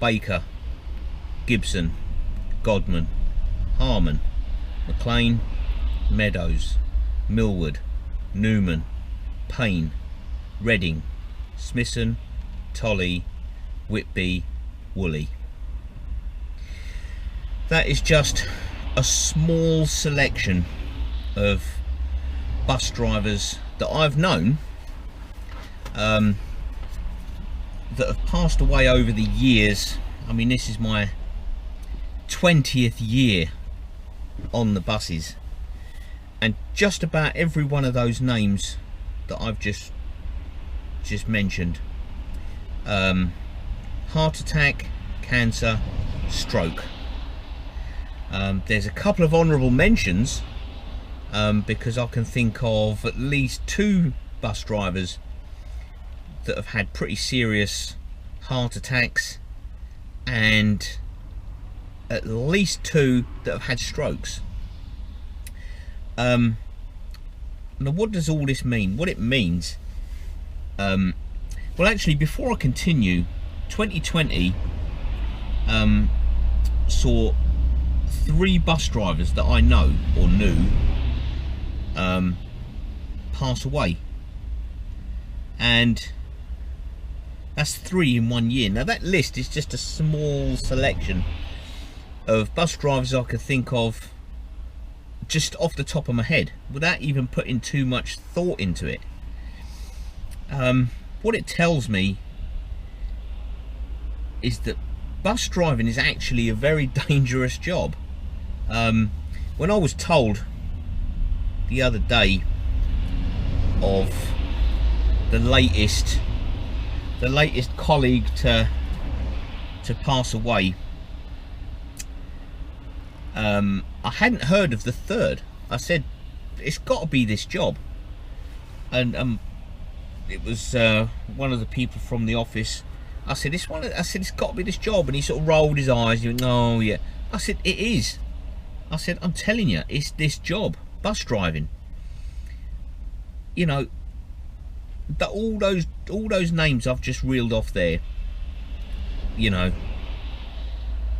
Baker, Gibson, Godman, Harman, McLean, Meadows, Millward, Newman, Payne, Redding, Smithson, Tolley, Whitby, Woolley. That is just a small selection of bus drivers that I've known that have passed away over the years. I mean, this is my 20th year on the buses, and just about every one of those names that I've just mentioned, heart attack, cancer, stroke. There's a couple of honourable mentions, because I can think of at least 2 bus drivers that have had pretty serious heart attacks, and at least 2 that have had strokes. Now, what does all this mean? What it means, well, actually, before I continue, 2020 saw 3 bus drivers that I know or knew pass away, and that's 3 in 1 year. Now, that list is just a small selection of bus drivers I could think of just off the top of my head, without even putting too much thought into it. What it tells me is that bus driving is actually a very dangerous job. When I was told the other day of the latest colleague to pass away, I hadn't heard of the third. I said, it's got to be this job, and it was one of the people from the office. I said, it's got to be this job, and he sort of rolled his eyes. He went, oh yeah. I said, it is. I said, I'm telling you, it's this job, bus driving. You know, all those names I've just reeled off there, you know,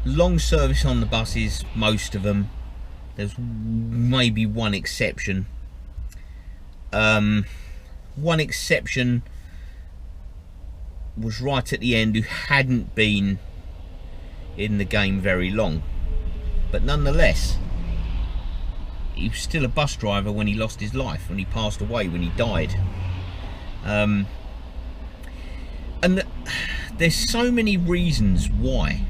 long service on the buses, most of them. There's maybe one exception. One exception was right at the end, who hadn't been in the game very long, but nonetheless, he was still a bus driver when he lost his life, when he passed away, when he died. And there's so many reasons why.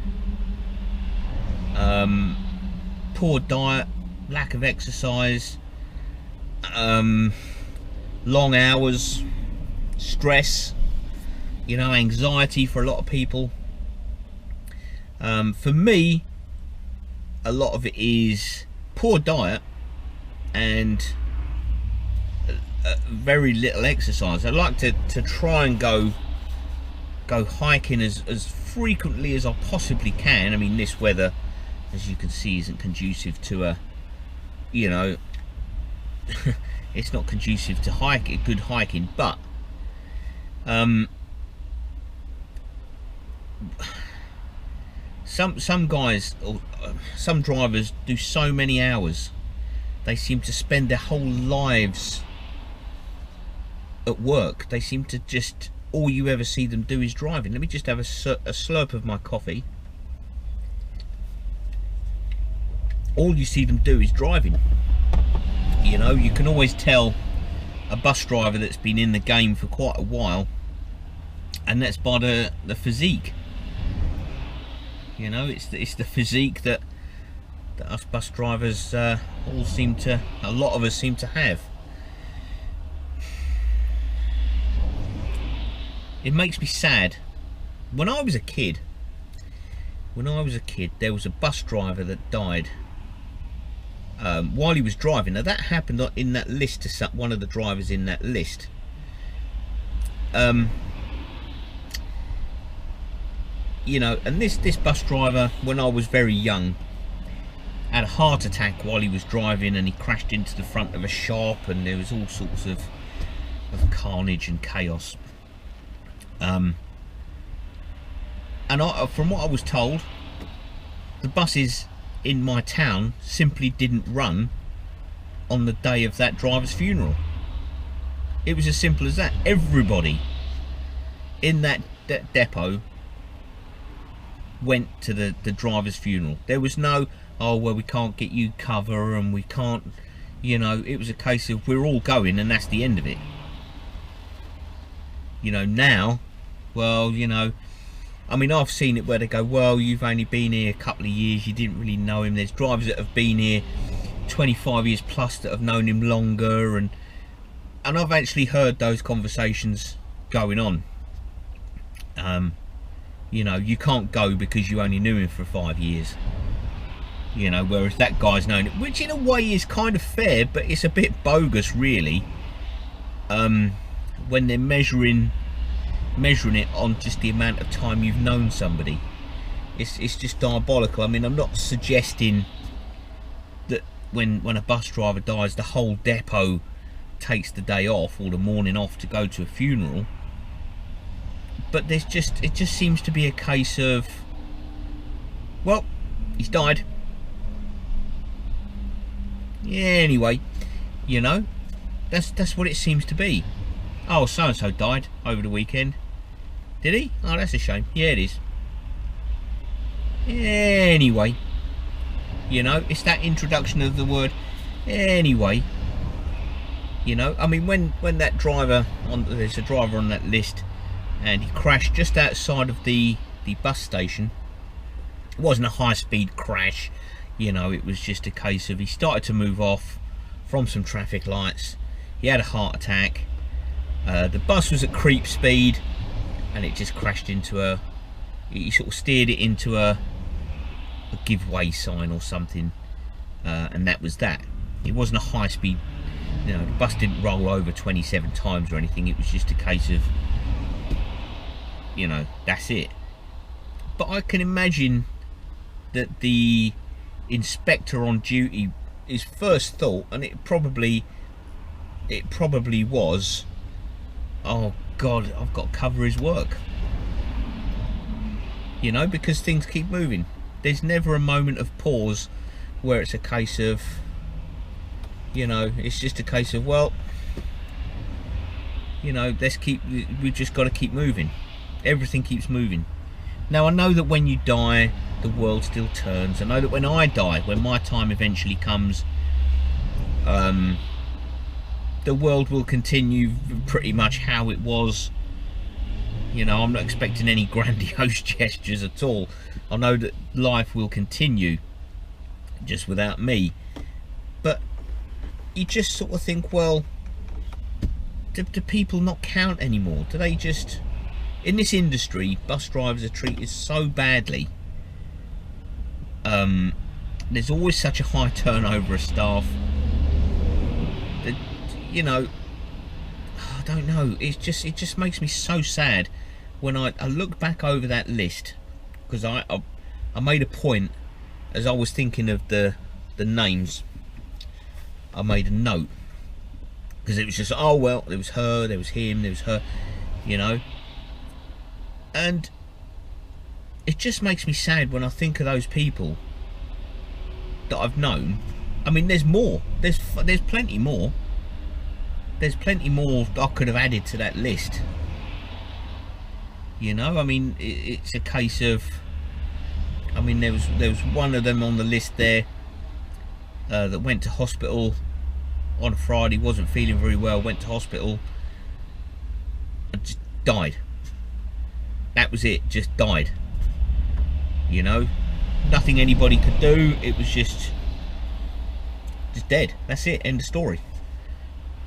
Poor diet, lack of exercise, long hours, stress, you know, anxiety for a lot of people. For me, a lot of it is poor diet and very little exercise. I like to try and go hiking as frequently as I possibly can. I mean, this weather, as you can see, isn't conducive to a, you know, it's not conducive to good hiking, but some guys, or some drivers, do so many hours. They seem to spend their whole lives at work. They seem to just, all you ever see them do is driving. Let me just have a slurp of my coffee. All you see them do is driving. You know, you can always tell a bus driver that's been in the game for quite a while, and that's by the physique. You know, it's the physique that us bus drivers all seem to, a lot of us seem to have. It makes me sad. When I was a kid, there was a bus driver that died while he was driving. Now, that happened in that list to one of the drivers in that list. You know, and this bus driver, when I was very young, had a heart attack while he was driving, and he crashed into the front of a shop, and there was all sorts of carnage and chaos. And And from what I was told, the buses in my town simply didn't run on the day of that driver's funeral. It was as simple as that. Everybody in that depot went to the driver's funeral. There was no, oh well, we can't get you cover and we can't, you know. It was a case of we're all going and that's the end of it. You know, now, well, you know, I mean, I've seen it where they go, well, you've only been here a couple of years, you didn't really know him. There's drivers that have been here 25 years plus that have known him longer, and I've actually heard those conversations going on. You know, you can't go because you only knew him for 5 years. You know, whereas that guy's known it, which in a way is kind of fair, but it's a bit bogus, really. When they're measuring it on just the amount of time you've known somebody, it's just diabolical. I mean, I'm not suggesting that when a bus driver dies, the whole depot takes the day off or the morning off to go to a funeral, but it just seems to be a case of, well, he's died. Yeah, anyway, you know, that's what it seems to be. Oh, so and so died over the weekend. Did he? Oh, that's a shame. Yeah, it is. Anyway, you know, it's that introduction of the word anyway. You know, I mean, when that driver there's a driver on that list, and he crashed just outside of the bus station. It wasn't a high-speed crash, you know. It was just a case of he started to move off from some traffic lights. He had a heart attack. The bus was at creep speed, and it just crashed into he sort of steered it into a giveaway sign or something, and that was that. It wasn't a high speed, you know, the bus didn't roll over 27 times or anything. It was just a case of, you know, that's it. But I can imagine that the inspector on duty, his first thought, and it probably was, oh God, I've got to cover his work. You know, because things keep moving. There's never a moment of pause where it's a case of, you know, it's just a case of, well, you know, we've just got to keep moving. Everything keeps moving. Now, I know that when you die, the world still turns. I know that when I die, when my time eventually comes, the world will continue pretty much how it was. You know, I'm not expecting any grandiose gestures at all. I know that life will continue just without me. But you just sort of think, well, do people not count anymore? Do they just... In this industry, bus drivers are treated so badly. There's always such a high turnover of staff that, you know, I don't know, it just makes me so sad when I look back over that list, because I made a point as I was thinking of the names. I made a note, because it was just, oh well, there was her, there was him, there was her, you know. And it just makes me sad when I think of those people that I've known. I mean, there's more. There's plenty more. There's plenty more I could have added to that list. You know, I mean, it's a case of, I mean, there was one of them on the list there that went to hospital on a Friday, wasn't feeling very well, went to hospital and just died. That was it, just died. You know, nothing anybody could do. It was just dead. That's it, end of story.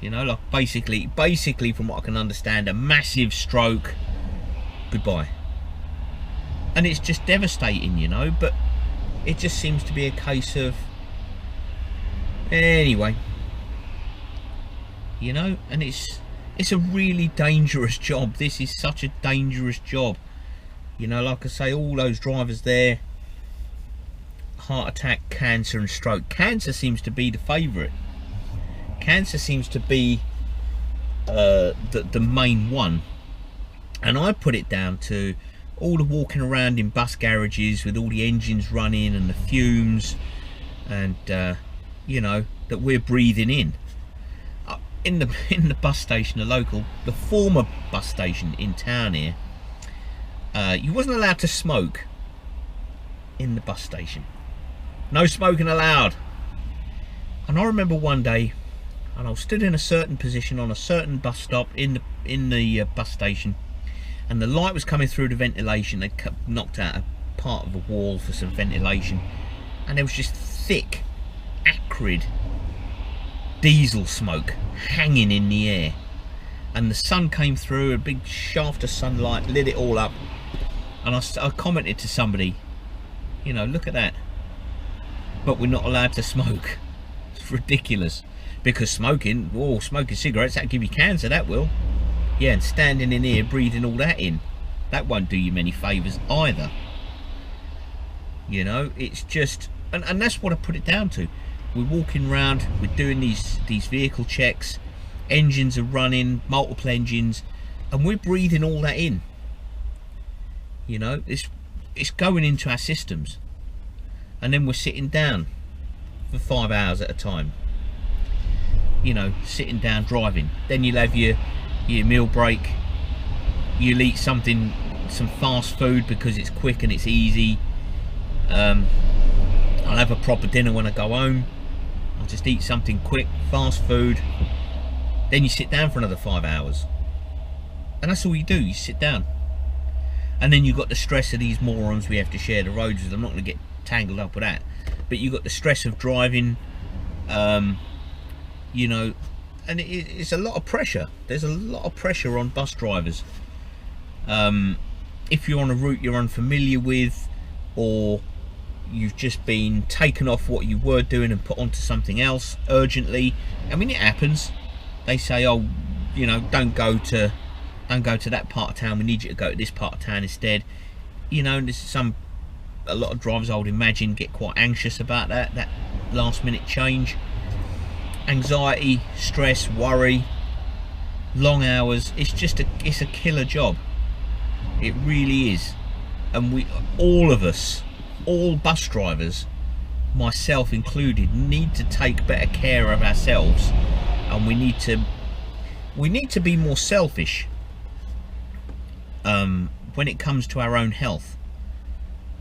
You know, like basically from what I can understand, a massive stroke, goodbye. And it's just devastating, you know, but it just seems to be a case of, anyway, you know. And it's a really dangerous job. This is such a dangerous job. You know, like I say, all those drivers there, heart attack, cancer and stroke. Cancer seems to be the favourite. Cancer seems to be the main one. And I put it down to all the walking around in bus garages with all the engines running and the fumes, and you know, that we're breathing in the bus station, the former bus station in town here. You wasn't allowed to smoke in the bus station. No smoking allowed. And I remember one day, and I was stood in a certain position on a certain bus stop in the bus station, and the light was coming through the ventilation. They'd knocked out a part of the wall for some ventilation, and there was just thick, acrid diesel smoke hanging in the air, and the sun came through, a big shaft of sunlight lit it all up, and I commented to somebody, you know, look at that, but we're not allowed to smoke. It's ridiculous, because smoking cigarettes, that'll give you cancer, that will. Yeah, and standing in here breathing all that in, that won't do you many favours either. You know, it's just, and that's what I put it down to. We're walking around, we're doing these vehicle checks, engines are running, multiple engines, and we're breathing all that in. You know, it's going into our systems, and then we're sitting down for 5 hours at a time. You know, sitting down driving. Then you'll have your meal break. You'll eat some fast food because it's quick and it's easy. I'll have a proper dinner when I go home. I'll just eat something quick, fast food. Then you sit down for another 5 hours, and that's all you do. You sit down, and then you've got the stress of these morons we have to share the roads with. I'm not going to get tangled up with that, but you've got the stress of driving, you know, and it's a lot of pressure. There's a lot of pressure on bus drivers. If you're on a route you're unfamiliar with, or you've just been taken off what you were doing and put onto something else urgently. I mean, it happens. They say, oh, you know, don't go to that part of town, we need you to go to this part of town instead. You know, and there's a lot of drivers, I would imagine, get quite anxious about that last minute change. Anxiety, stress, worry, long hours. It's a killer job. It really is. And all of us, all bus drivers, myself included, need to take better care of ourselves, and we need to be more selfish when it comes to our own health.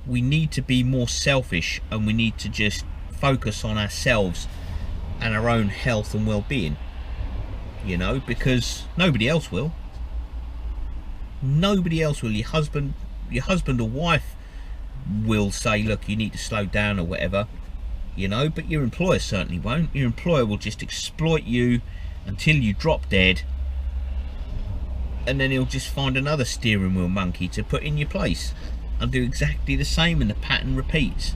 We need to be more selfish, and we need to just focus on ourselves and our own health and well-being, you know, because nobody else will. Nobody else will. Your husband or wife will say, look, you need to slow down or whatever, you know, but your employer certainly won't. Your employer will just exploit you until you drop dead, and then he'll just find another steering wheel monkey to put in your place and do exactly the same, and the pattern repeats.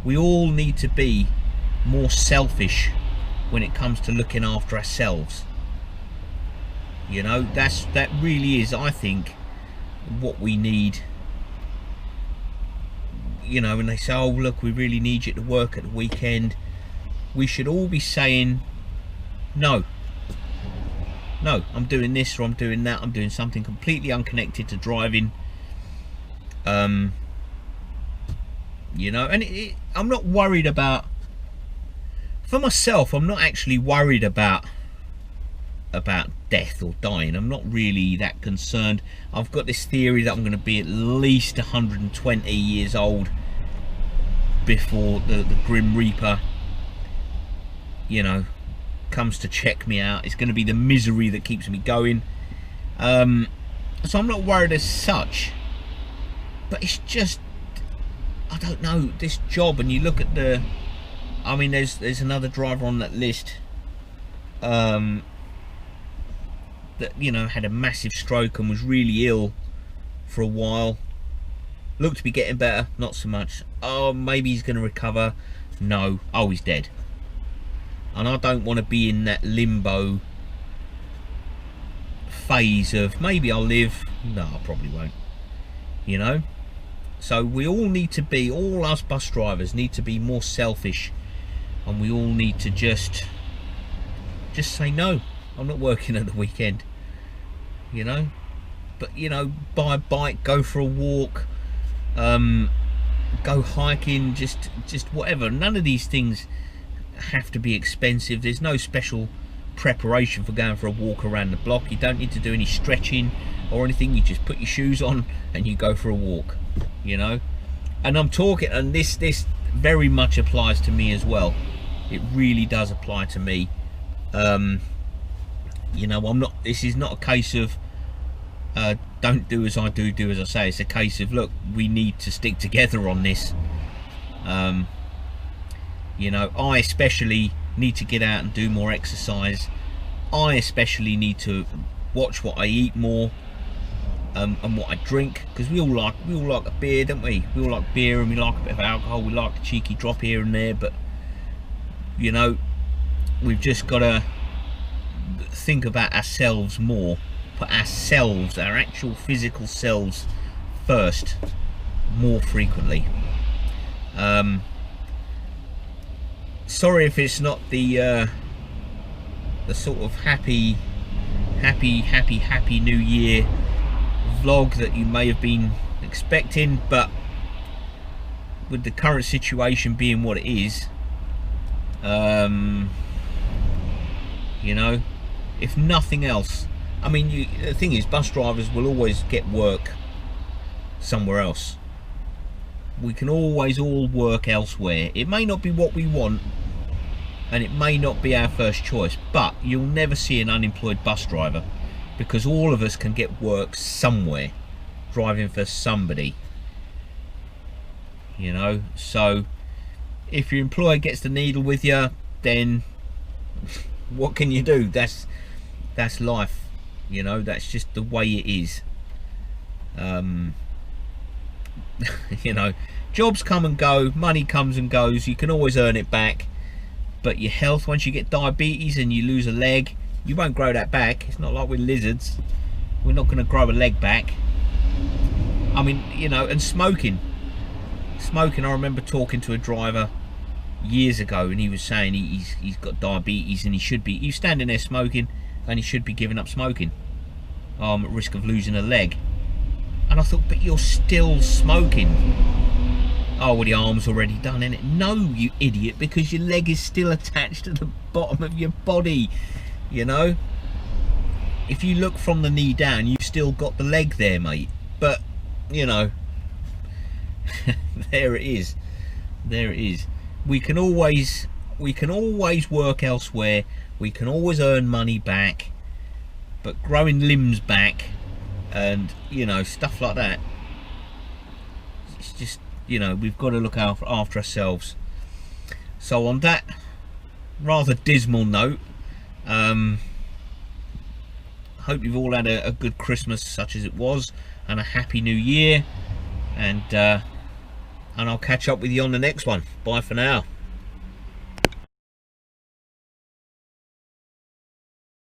We all need to be more selfish when it comes to looking after ourselves. You know, that really is, I think, what we need. You know, when they say, oh look, we really need you to work at the weekend, we should all be saying, no, I'm doing this or I'm doing that, I'm doing something completely unconnected to driving. You know, and I'm not worried about, for myself, I'm not actually worried about death or dying. I'm not really that concerned. I've got this theory that I'm going to be at least 120 years old before the Grim Reaper, you know, comes to check me out. It's going to be the misery that keeps me going. So I'm not worried as such, but it's just, I don't know, this job. And you look at I mean, there's another driver on that list that, you know, had a massive stroke and was really ill for a while. Looked to be getting better, not so much. Oh, maybe he's going to recover. No. Oh, he's dead. And I don't want to be in that limbo phase of maybe I'll live. No, I probably won't. You know? So we all need to be, all us bus drivers need to be more selfish, and we all need to just say, no, I'm not working at the weekend. You know? but you know, buy a bike, go for a walk, go hiking, just whatever. None of these things have to be expensive. There's no special preparation for going for a walk around the block. You don't need to do any stretching or anything. You just put your shoes on and you go for a walk, you know. And I'm talking, and this very much applies to me as well. It really does apply to me. You know, this is not a case of don't do as I do, do as I say. It's a case of, look, we need to stick together on this. You know, I especially need to get out and do more exercise. I especially need to watch what I eat more, and what I drink, because we all like a beer, don't we? We all like beer, and we like a bit of alcohol. We like a cheeky drop here and there, but you know, we've just got to think about ourselves more, put ourselves, our actual physical selves first, more frequently. Sorry if it's not the sort of happy new year vlog that you may have been expecting, but with the current situation being what it is, you know, if nothing else, I mean, the thing is, bus drivers will always get work somewhere else. We can always all work elsewhere. It may not be what we want, and it may not be our first choice, but you'll never see an unemployed bus driver, because all of us can get work somewhere, driving for somebody, you know. So if your employer gets the needle with you, then what can you do? That's life, you know. That's just the way it is. You know, jobs come and go, money comes and goes, you can always earn it back, but your health, once you get diabetes and you lose a leg, you won't grow that back. It's not like we're lizards. We're not going to grow a leg back. I mean, you know, and smoking, I remember talking to a driver years ago, and he was saying he's got diabetes, and he's standing there smoking, and he should be giving up smoking, at risk of losing a leg. And I thought, but you're still smoking. Oh, well, the arm's already done, innit? No, you idiot, because your leg is still attached to the bottom of your body, you know. If you look from the knee down, you've still got the leg there, mate. But, you know, there it is. There it is. We can always work elsewhere. We can always earn money back. But growing limbs back, and you know, stuff like that, it's just, you know, we've got to look after ourselves. So on that rather dismal note, hope you've all had a good Christmas, such as it was, and a happy new year, and I'll catch up with you on the next one. Bye for now.